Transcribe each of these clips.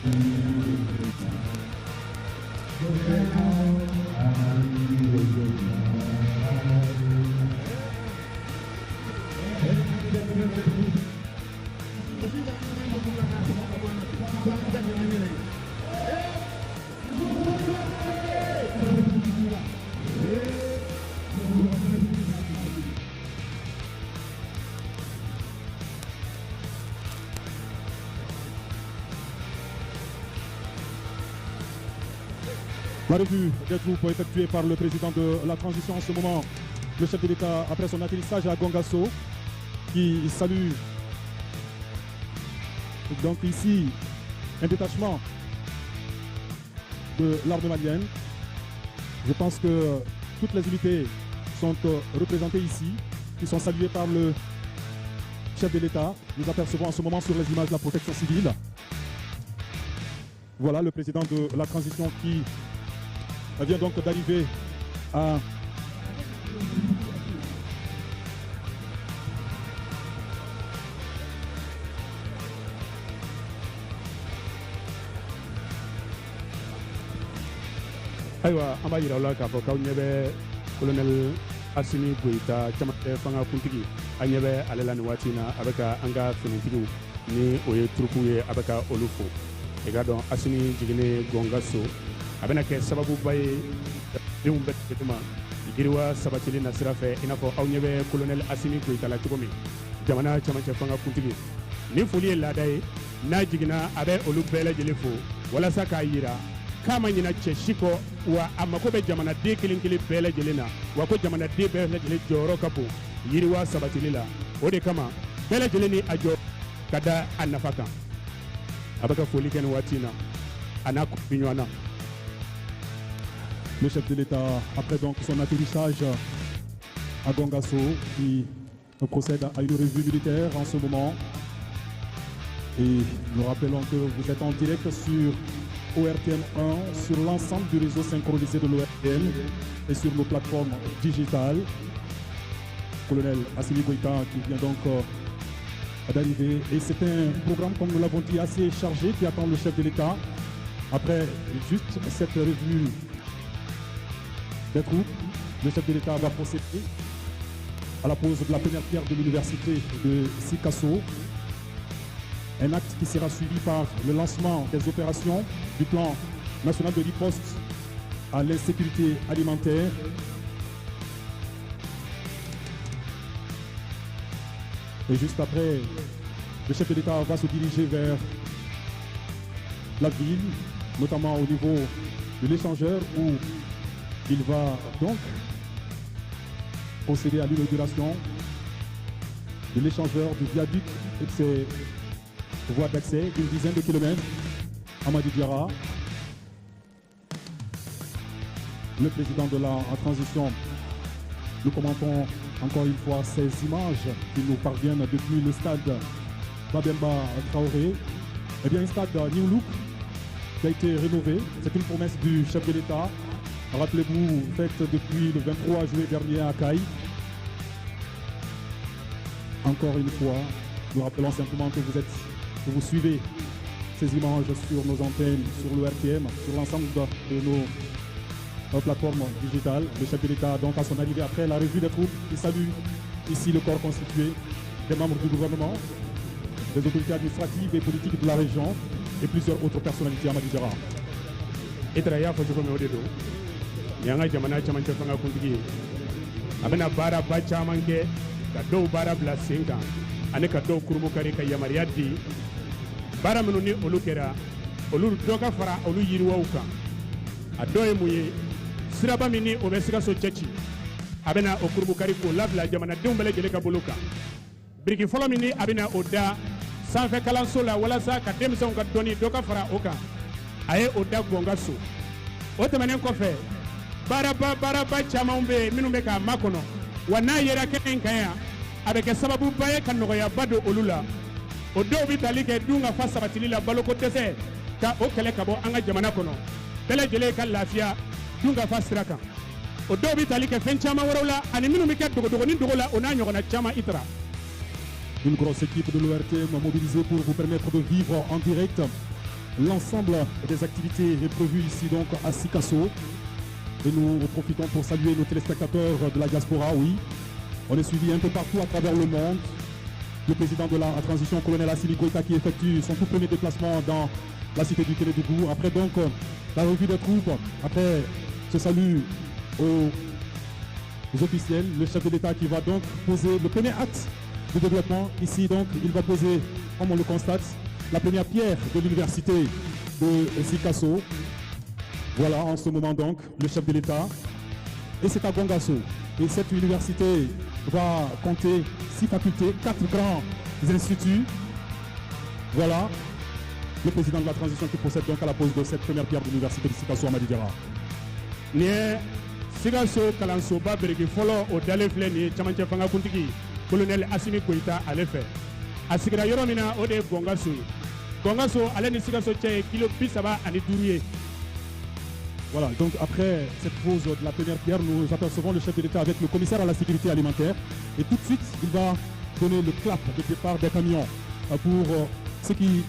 La revue des troupes effectuée par le président de la transition en ce moment, le chef de l'État, après son atterrissage à Gongasso, qui salue donc ici un détachement de l'armée malienne. Je pense que toutes les unités sont représentées ici, qui sont saluées par le chef de l'État. Nous apercevons en ce moment sur les images de la protection civile. Voilà le président de la transition qui vient donc d'arriver à aywa an b'a yira aw la k'a fɔ k'aw ɲɛ bɛ colonel Assimi Goïta camancɛ fanga kuntigi a ɲɛ bɛ ale la nin waati in na a bɛ ka an ka finitigiw ni o ye turupuw ye a bɛ ka olu fo i ka dɔn Assimi jiginnen Gongasso a bɛna kɛ sababuba ye denw bɛɛ lajɛlen ma yiriwa sabatili na sira fɛ i n'a fɔ aw ɲɛ bɛ colonel Assimi Goïta la cogo min jamana camancɛ fanga kuntigi ni foli ye laada ye n'a jiginna a bɛ olu bɛɛ lajɛlen fo walasa k'a yira k'a ma ɲina cɛ si kɔ wa a mako bɛ jamanaden kelen kelen bɛɛ lajɛlen na wa ko jamanaden bɛɛ lajɛlen jɔyɔrɔ ka bon yiriwa sabatili la o de kama bɛɛ lajɛlen ni a jɔ ka da a nafa kan a bɛ ka foli kɛ nin waati in na a n'a kun ɲɔgɔn na. Le chef de l'État, après donc son atterrissage à Gongasso, qui procède à une revue militaire en ce moment. Et nous rappelons que vous êtes en direct sur ORTM 1, sur l'ensemble du réseau synchronisé de l'ORTM et sur nos plateformes digitales. Colonel Assimi Goïta qui vient donc d'arriver. Et c'est un programme, comme nous l'avons dit, assez chargé qui attend le chef de l'État. Après juste cette revue des troupes, le chef de l'État va procéder à la pose de la première pierre de l'université de Sikasso. Un acte qui sera suivi par le lancement des opérations du plan national de riposte à l'insécurité alimentaire. Et juste après, le chef de l'État va se diriger vers la ville, notamment au niveau de l'échangeur où il va donc procéder à l'inauguration de l'échangeur du viaduc et de ses voies d'accès d'une dizaine de kilomètres à Madi Diarra. Le président de la transition, nous commentons encore une fois ces images qui nous parviennent depuis le stade Babemba Traoré. Eh bien, un stade New Look qui a été rénové. C'est une promesse du chef de l'État. Rappelez-vous, faite depuis le 23 juillet dernier à Caille. Encore une fois, nous rappelons simplement que vous suivez ces images sur nos antennes, sur l'ORTM, sur l'ensemble de nos plateformes digitales. Le chef de l'État, donc à son arrivée après la revue des troupes, il salue ici le corps constitué des membres du gouvernement, des autorités administratives et politiques de la région et plusieurs autres personnalités à Madi Diarra. Yanga jamana camancɛ fanga kuntigi a bɛna baaraba caman kɛ ka dɔw baara bila sen kan ani ka dɔw kurumu kari ka yamaruya di baara minnu ni olu kɛra olu dɔ ka fara olu yiriwaw kan a dɔ ye mun ye siraba min ni o bɛ Sikaso cɛci a bɛna o kurumu kari k'o labila jamanadenw bɛɛ lajɛlen ka bolo kan biriki fɔlɔ min ni a bɛna o da sanfɛ kalanso la walasa ka denmisɛnw ka dɔnni dɔ ka fara o kan a ye o da Gongasso o tɛmɛnen kɔfɛ baaraba caman bɛ yen minnu bɛ k'a makɔnɔ wa n'a yera kɛnɛ in kan yan a bɛ kɛ sababuba ye ka nɔgɔyaba don olu la o dɔw bɛ tali kɛ dun ka fa sabatili la baloko dɛsɛ ka o kɛlɛ ka bɔ an ka jamana kɔnɔ bɛɛ lajɛlen ka lafiya dun ka fa sira kan o dɔw bɛ tali kɛ fɛn caman wɛrɛw la ani minnu bɛ kɛ dogodogonin dogo la o n'a ɲɔgɔnna caman i tara. Une grosse équipe de l'ORTM mobilisée pour vous permettre de vivre en direct l'ensemble des activités est prévues ici donc à Sikasso. Et nous profitons pour saluer nos téléspectateurs de la diaspora, oui. On est suivi un peu partout à travers le monde. Le président de la transition, colonel Assimi Goïta, qui effectue son tout premier déplacement dans la cité du Kélédougou. Après donc la revue des troupes, après ce salut aux officiels, le chef de l'État qui va donc poser le premier acte de développement. Ici donc, il va poser, comme on le constate, la première pierre de l'université de Sikasso. Voilà, en ce moment donc, le chef de l'État. Et c'est à Gongasso. Et cette université va compter 6 facultés, 4 grands instituts. Voilà, le président de la transition qui procède donc à la pose de cette première pierre de l'université de Sikasso à Madidjara. Nié Sikasso kalanso ba beregi folo o dale filɛ ni camancɛ fanga kuntigi colonel Assimi Goïta ale fɛ a sigira yɔrɔ min na o de ye Gongasso ye. Gongasso ale ni Sikasso cɛ ye kilo 35 ye. Voilà, donc après cette pose de la première pierre, nous apercevons le chef de l'État avec le commissaire à la sécurité alimentaire. Et tout de suite, il va donner le clap de départ des camions pour ce qui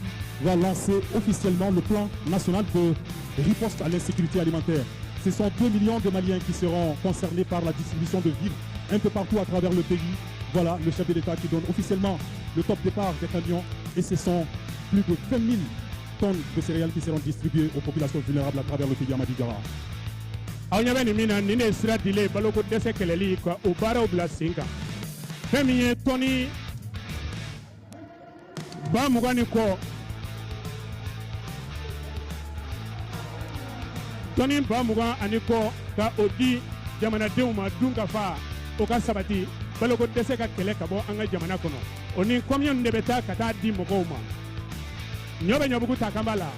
va lancer officiellement le plan national de riposte à l'insécurité alimentaire. Ce sont 2 millions de Maliens qui seront concernés par la distribution de vivres un peu partout à travers le pays. Voilà le chef de l'État qui donne officiellement le top départ des camions. Et ce sont plus de 20 000 tonnes de céréales qui seront distribuées aux populations vulnérables à travers le pays à Madidjara. Aw ɲɛ bɛ nin min na nin de ye sira dile baloko dɛsɛ kɛlɛli ka o baaraw bila sen kan. Fɛn min ye tɔni 20 ni kɔ tɔni 20 ani kɔ ka o di jamanadenw ma dun ka fa o ka sabati baloko dɛsɛ ka kɛlɛ ka bɔ an ka jamana kɔnɔ. O ni kɔmiyɔn de bɛ taa ka taa di mɔgɔw ma. Ɲɔ bɛ ɲɔbugu ta kan b'a la.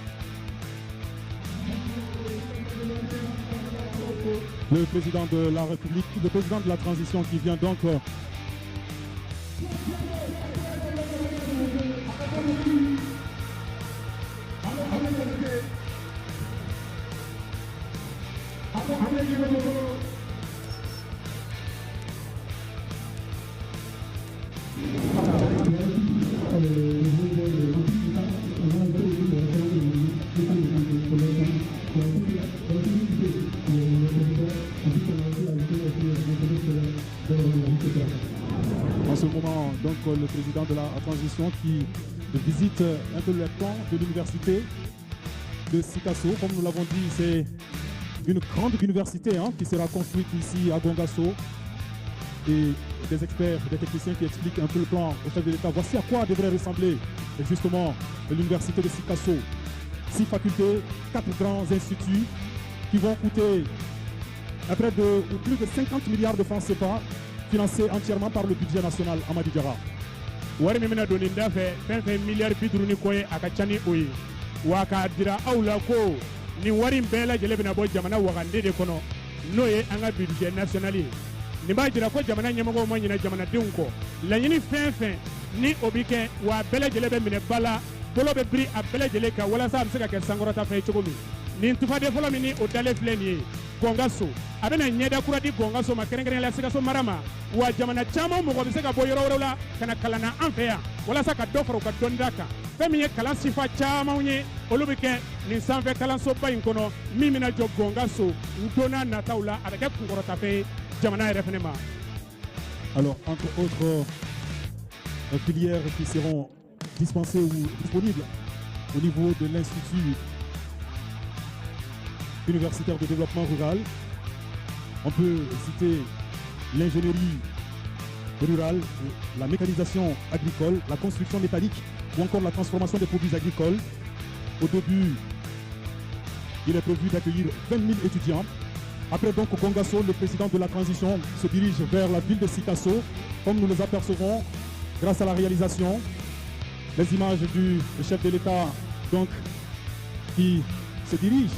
Le président de la République, le président de la transition qui vient donc en ce moment, donc le président de la transition qui visite un peu le camp de l'université de Sikasso. Comme nous l'avons dit, c'est une grande université qui sera construite ici à Gongasso. Et des experts, des techniciens qui expliquent un peu le plan au chef de l'État. Voici à quoi devrait ressembler justement l'université de Sikasso. 6 facultés, 4 grands instituts qui vont coûter à près de plus de 50 milliards de francs CFA, financés entièrement par le budget national à Madidjara. Wari min bɛna doni da fɛ fɛn fɛn miliyari 50 ni kɔ ye a ka ca ni o ye wa k'a dira aw la ko nin wari in bɛɛ lajɛlen bɛna bɔ jamana wagande de kɔnɔ n'o ye an ka budget national ye. Nin b'a jira ko jamana ɲɛmɔgɔw ma ɲinɛ jamanadenw kɔ laɲini fɛn fɛn ni o bi kɛ wa a bɛɛ lajɛlen bɛ minɛ ba la bolo bɛ biri a bɛɛ lajɛlen kan walasa a bɛ se ka kɛ sankɔrɔta fɛn ye cogo min. Nin tufaden fɔlɔ min ni o dalen filɛ nin ye Gongasso a bɛna ɲɛda kura di Gongasso ma kɛrɛnkɛrɛnnenya la Sikasso mara ma wa jamana caman mɔgɔ bɛ se ka bɔ yɔrɔ wɛrɛw la ka na kalan na an fɛ yan walasa ka dɔ fara u ka dɔnniya kan. Fɛn min ye kalan sifa camanw ye olu bɛ kɛ nin sanfɛ kalansoba in kɔnɔ min bɛna jɔ Gongasso donna nataw la a bɛ kɛ kunkɔrɔta fɛn ye jamana yɛrɛ fɛnɛ ma. Alors, entre autres filières qui seront dispensées ou disponibles au niveau de l'Institut universitaire de développement rural, on peut citer l'ingénierie rurale, la mécanisation agricole, la construction métallique ou encore la transformation des produits agricoles. Au début, il est prévu d'accueillir 20 000 étudiants. Après donc au Gongasso, le président de la transition se dirige vers la ville de Sikasso, comme nous les apercevons grâce à la réalisation, les images du chef de l'État donc qui se dirige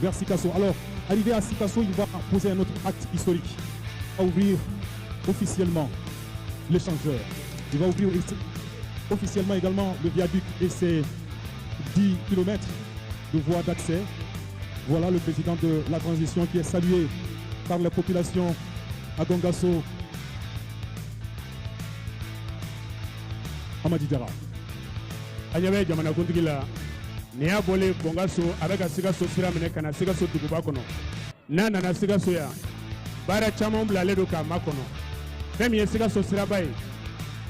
vers Sikasso. Alors, arrivé à Sikasso, il va poser un autre acte historique, il va ouvrir officiellement l'échangeur. Il va ouvrir officiellement également le viaduc et ses 10 km de voies d'accès. Voilà le président de la transition qui est salué par la population à Gongasso, à Madidjara. A ɲɛ bɛ jamanakuntigi la ni y'a bɔlen Bongaso a bɛ ka Sikaso sira minɛ ka na Sikaso duguba kɔnɔ n'a nana Sikaso yan baara caman bilalen don k'a makɔnɔ fɛn min ye Sikaso siraba ye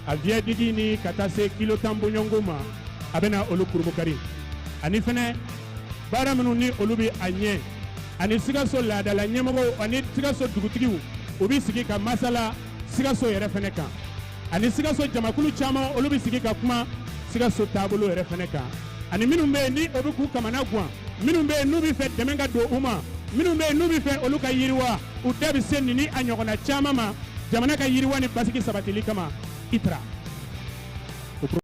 a viaduc ni ka taa se kilo 10 bɔɲɔngo ma a bɛ na olu kurumukari ani fɛnɛ baara minnu ni olu bɛ a ɲɛ ani Sikaso laadala ɲɛmɔgɔw ani Sikaso dugutigiw u bɛ sigi ka masala Sikaso yɛrɛ fɛnɛ kan ani Sikaso jamakulu caman olu bɛ sigi ka kuma Sikaso taabolo yɛrɛ fɛnɛ kan ani minnu bɛ yen ni o bɛ k'u kamana guwan minnu bɛ yen n'u bɛ fɛ dɛmɛ ka don u ma minnu bɛ yen n'u bɛ fɛ olu ka yiriwa u da bɛ se nin ni a ɲɔgɔnna caman ma jamana ka yiriwa ni basigi sabatili kama ITRA